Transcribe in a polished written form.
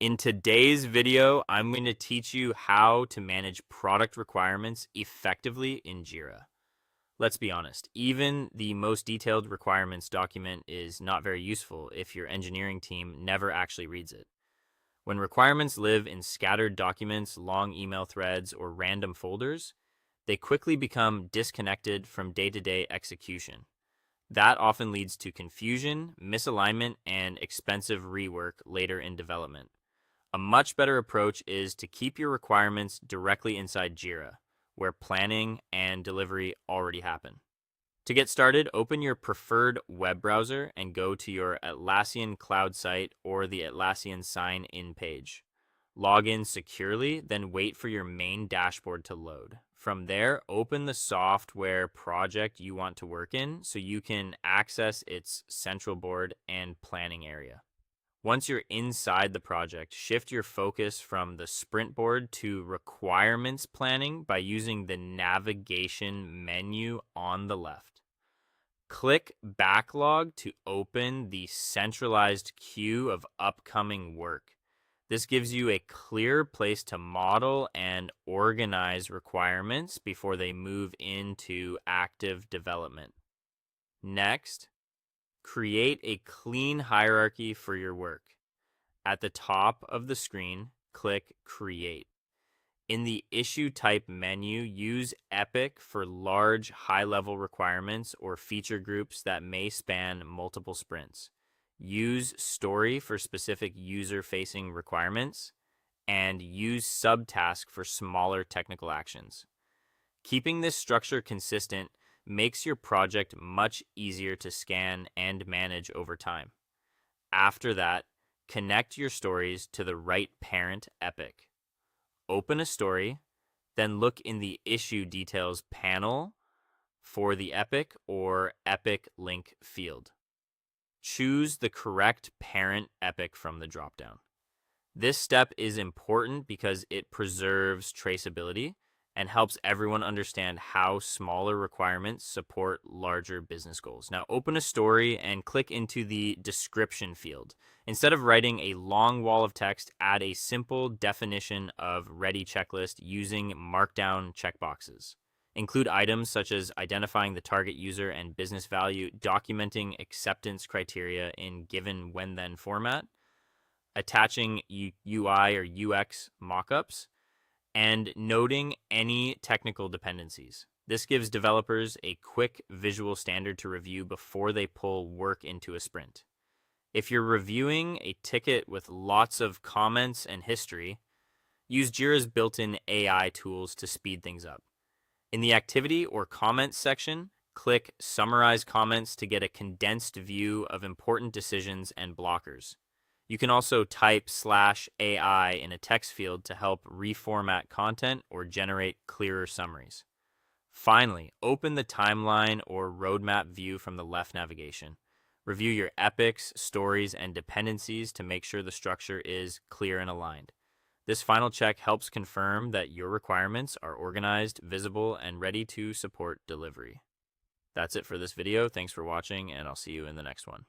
In today's video, I'm going to teach you how to manage product requirements effectively in Jira. Let's be honest, even the most detailed requirements document is not very useful if your engineering team never actually reads it. When requirements live in scattered documents, long email threads, or random folders, they quickly become disconnected from day-to-day execution. That often leads to confusion, misalignment, and expensive rework later in development. A much better approach is to keep your requirements directly inside Jira, where planning and delivery already happen. To get started, open your preferred web browser and go to your Atlassian cloud site or the Atlassian sign-in page. Log in securely, then wait for your main dashboard to load. From there, open the software project you want to work in so you can access its central board and planning area. Once you're inside the project, shift your focus from the sprint board to requirements planning by using the navigation menu on the left. Click backlog to open the centralized queue of upcoming work. This gives you a clear place to model and organize requirements before they move into active development. Next, create a clean hierarchy for your work. At the top of the screen, click Create. In the Issue Type menu, use Epic for large, high-level requirements or feature groups that may span multiple sprints. Use Story for specific user-facing requirements, and use Subtask for smaller technical actions. Keeping this structure consistent makes your project much easier to scan and manage over time. After that, connect your stories to the right parent epic. Open a story, then look in the issue details panel for the epic or epic link field. Choose the correct parent epic from the dropdown. This step is important because it preserves traceability and helps everyone understand how smaller requirements support larger business goals. Now open a story and click into the description field. Instead of writing a long wall of text, add a simple definition of ready checklist using markdown checkboxes. Include items such as identifying the target user and business value, documenting acceptance criteria in given when then format, attaching UI or UX mockups, and noting any technical dependencies. This gives developers a quick visual standard to review before they pull work into a sprint. If you're reviewing a ticket with lots of comments and history, use Jira's built-in AI tools to speed things up. In the activity or comments section, click Summarize Comments to get a condensed view of important decisions and blockers. You can also type /AI in a text field to help reformat content or generate clearer summaries. Finally, open the timeline or roadmap view from the left navigation. Review your epics, stories, and dependencies to make sure the structure is clear and aligned. This final check helps confirm that your requirements are organized, visible, and ready to support delivery. That's it for this video. Thanks for watching, and I'll see you in the next one.